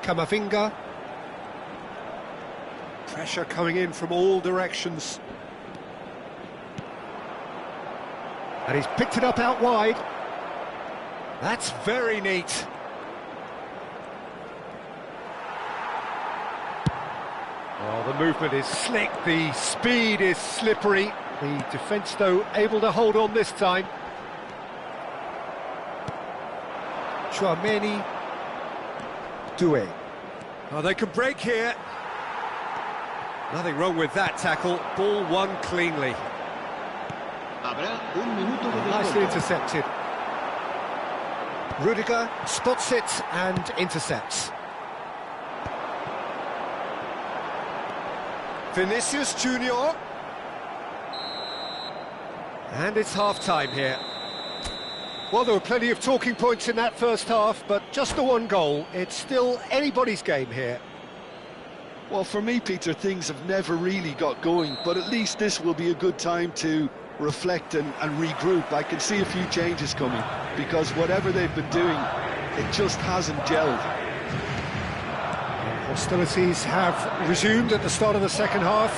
Camavinga. Pressure coming in from all directions. And he's picked it up out wide. That's very neat. Oh, the movement is slick, the speed is slippery. The defence, though, able to hold on this time. Dươ.ng. Doué. Oh, they can break here. Nothing wrong with that tackle. Ball won cleanly. Habrá un minuto de Nicely descuento. intercepted. Rudiger spots it and intercepts. Vinicius Junior. And it's half-time here. Well, there were plenty of talking points in that first half, but just the one goal. It's still anybody's game here. Well, for me, Peter, things have never really got going, but at least this will be a good time to reflect and regroup. I can see a few changes coming, because whatever they've been doing, it just hasn't gelled. Hostilities have resumed at the start of the second half.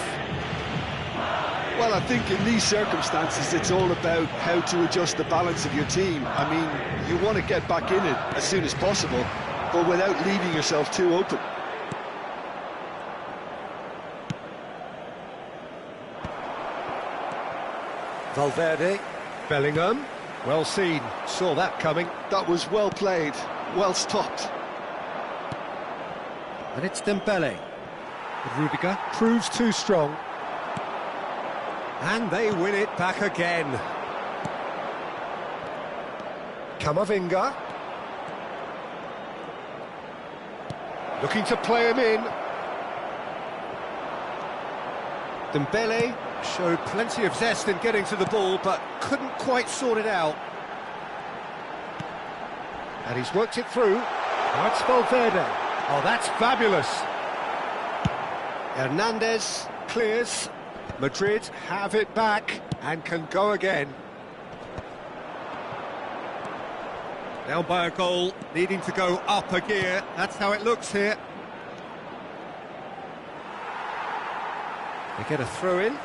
Well, I think in these circumstances, it's all about how to adjust the balance of your team. I mean, you want to get back in it as soon as possible, but without leaving yourself too open. Valverde, Bellingham, well seen, saw that coming. That was well played, well stopped. And it's Dembele. Rudiger proves too strong. And they win it back again. Camavinga. Looking to play him in. Dembele showed plenty of zest in getting to the ball, but couldn't quite sort it out. And he's worked it through. Now it's Valverde. Oh, that's fabulous. Hernandez clears. Madrid have it back and can go again. Down by a goal, needing to go up a gear. That's how it looks here. They get a throw in.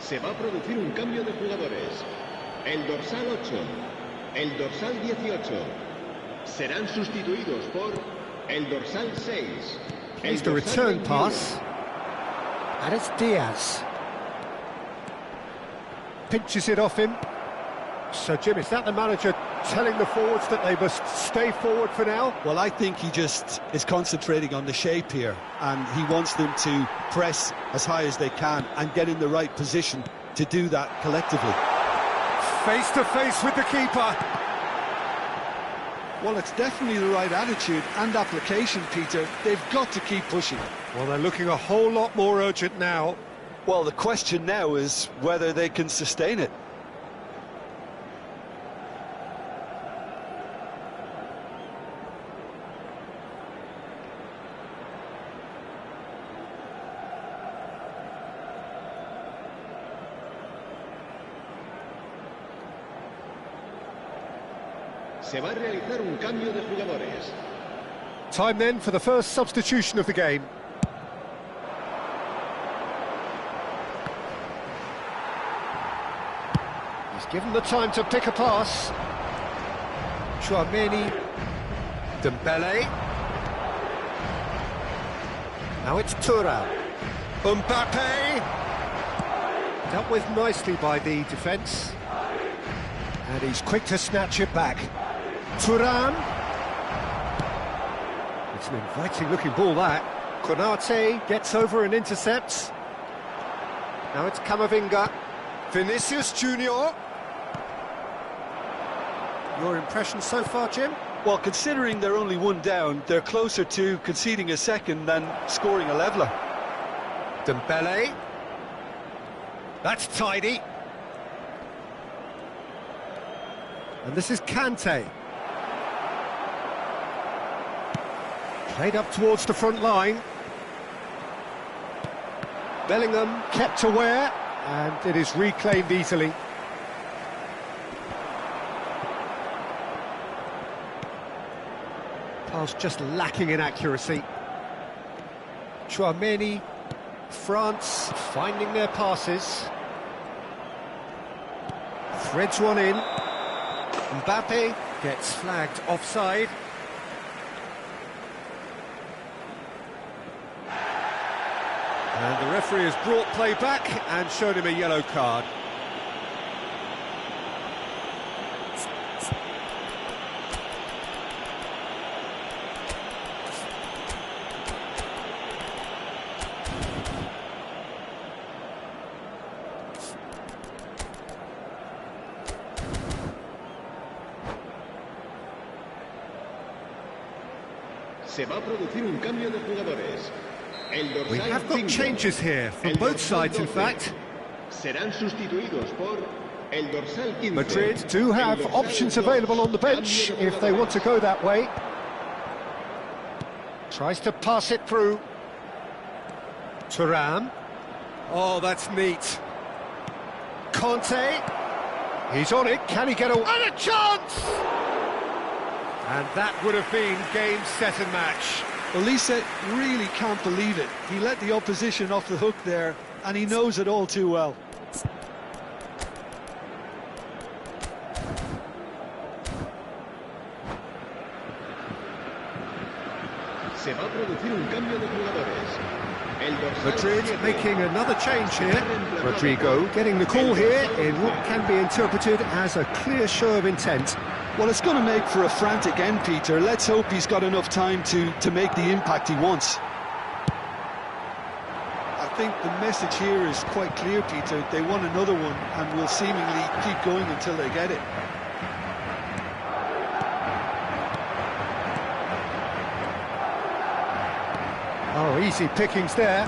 Se va a producir un cambio de jugadores. El dorsal 8, el dorsal 18 serán sustituidos por el dorsal 6. Here's the return pass. And it's Diaz. Pinches it off him. So, Jim, is that the manager telling the forwards that they must stay forward for now? Well, I think he just is concentrating on the shape here, and he wants them to press as high as they can and get in the right position to do that collectively. Face to face with the keeper. Well, it's definitely the right attitude and application, Peter. They've got to keep pushing. Well, they're looking a whole lot more urgent now. Well, the question now is whether they can sustain it. Se va a realizar un cambio de jugadores. Time then for the first substitution of the game. He's given the time to pick a pass. Dươ.ng. Dembele. Now it's Thuram. Mbappe. Dealt with nicely by the defence. And he's quick to snatch it back. Thuram. It's an inviting-looking ball, that. Konate gets over and intercepts. Now it's Camavinga. Vinicius Junior. Your impression so far, Jim? Well, considering they're only one down, they're closer to conceding a second than scoring a leveller. Dembele. That's tidy. And this is Kante. Played up towards the front line. Bellingham kept aware, and it is reclaimed easily. Pass just lacking in accuracy. Chouameni, France finding their passes. Threads one in. Mbappe gets flagged offside. And the referee has brought play back and shown him a yellow card. Se va a producir un cambio de jugadores. We have got changes here from both sides, in fact. Serán sustituidos por el dorsal 15. Madrid do have options available on the bench if they want to go that way. Tries to pass it through. Thuram. Oh, that's neat. Conte. He's on it. Can he get away? And a chance! And that would have been game, set and match. Well, Lisa really can't believe it. He let the opposition off the hook there, and he knows it all too well. Se va a producir un cambio de jugadores. Madrid making another change here. Rodrigo getting the call here in what can be interpreted as a clear show of intent. Well, it's going to make for a frantic end, Peter. Let's hope he's got enough time to make the impact he wants. I think the message here is quite clear, Peter. They want another one and will seemingly keep going until they get it. Oh, easy pickings there.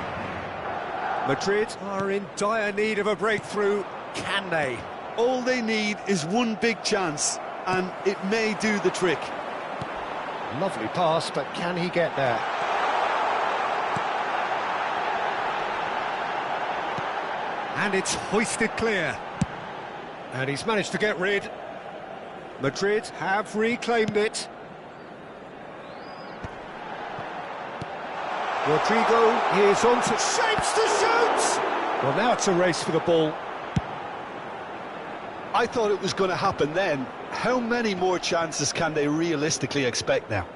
Madrid are in dire need of a breakthrough. Can they? All they need is one big chance, and it may do the trick. Lovely pass, but can he get there? And it's hoisted clear. And he's managed to get rid. Madrid have reclaimed it. Rodrigo is on to shapes to shoot! Well, now it's a race for the ball. I thought it was going to happen then. How many more chances can they realistically expect now?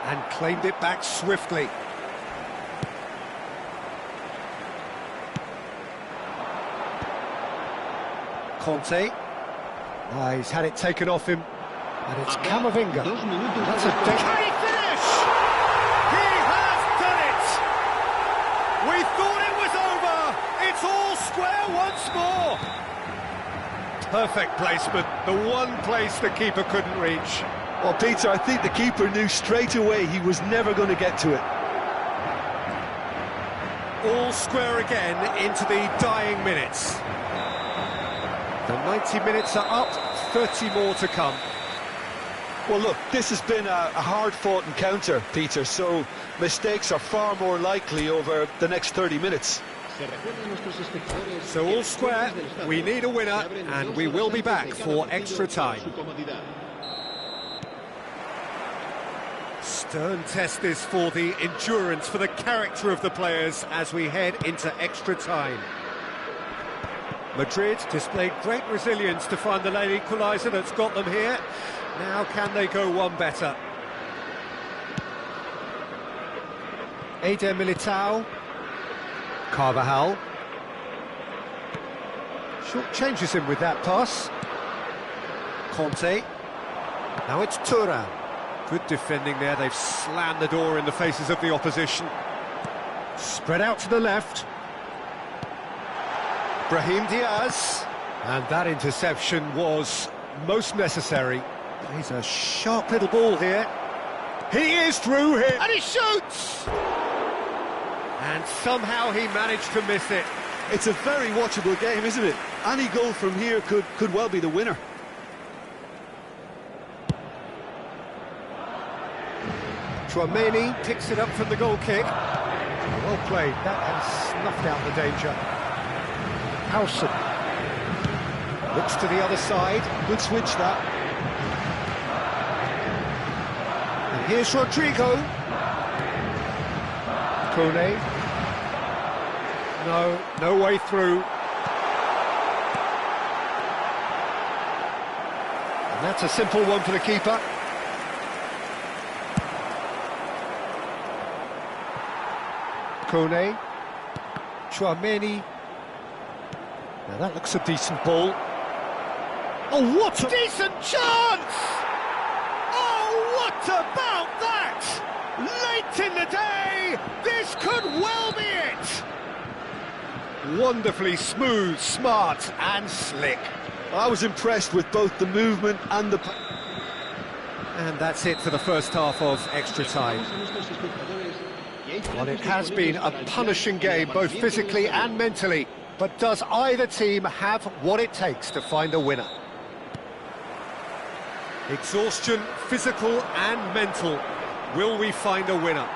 And claimed it back swiftly. Conte. He's had it taken off him. And it's Camavinga. That's a Can he finish? He has done it! We thought it was over! It's all square once more! perfect placement, the one place the keeper couldn't reach. Well, Peter, I think the keeper knew straight away he was never going to get to it. All square again into the dying minutes. The 90 minutes are up, 30 more to come. Well, look, this has been a hard-fought encounter, Peter, so mistakes are far more likely over the next 30 minutes. So all square, we need a winner, and we will be back for extra time. Stern test this for the endurance, for the character of the players as we head into extra time. Madrid displayed great resilience to find the late equaliser that's got them here. Now can they go one better? Eder Militao. Carvajal. Short changes him with that pass. Conte. Now it's Thuram. Good defending there. They've slammed the door in the faces of the opposition. Spread out to the left. Brahim Diaz. And that interception was most necessary. He's a sharp little ball here. He is through here. And he shoots! And somehow he managed to miss it. It's a very watchable game, isn't it? Any goal from here could well be the winner. Tchouaméni picks it up from the goal kick. Well played. That has snuffed out the danger. Howson looks to the other side. Good switch, that. And here's Rodrigo. Kone. No way through. And that's a simple one for the keeper. Kone. Tchouaméni. Now that looks a decent ball. Oh, what a decent chance! Oh, what about that? Late in the day, this could well be it! Wonderfully smooth, smart and slick. I was impressed with both the movement and the... And that's it for the first half of extra time. Well, it has been a punishing game, both physically and mentally. But does either team have what it takes to find a winner? Exhaustion, physical and mental. Will we find a winner?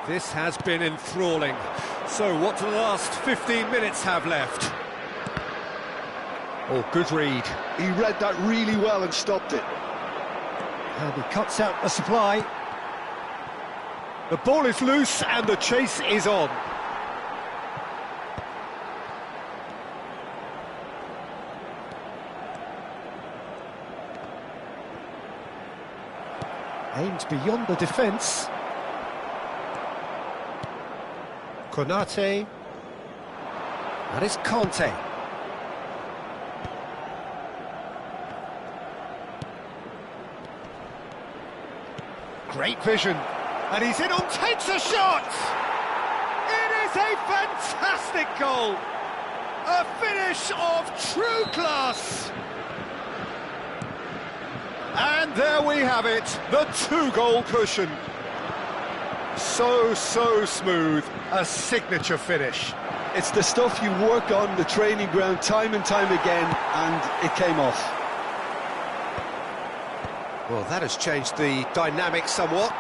This has been enthralling. So what do the last 15 minutes have left? Oh, good read. He read that really well and stopped it. And he cuts out the supply. The ball is loose and the chase is on. Aimed beyond the defence. Konate. That is Conte. Great vision. And he's in on, takes a shot! It is a fantastic goal! A finish of true class! And there we have it, the two-goal cushion. So smooth, a signature finish. It's the stuff you work on the training ground time and time again, and it came off. Well, that has changed the dynamic somewhat.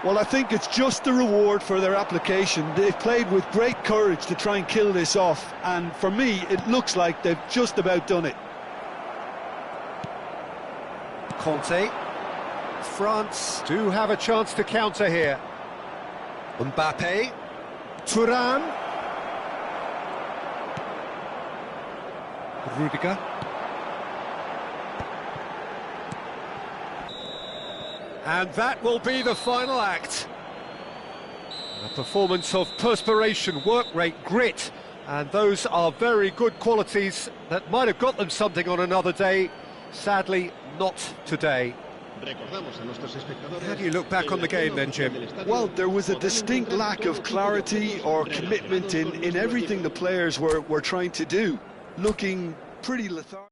Well, I think it's just the reward for their application. They've played with great courage to try and kill this off, and for me, it looks like they've just about done it. Conte. France do have a chance to counter here. Mbappe. Thuram. Rudiger. And that will be the final act. A performance of perspiration, work rate, grit, and those are very good qualities that might have got them something on another day. Sadly, not today. How do you look back on the game then, Jim? Well, there was a distinct lack of clarity or commitment in everything the players were trying to do. Looking pretty lethargic.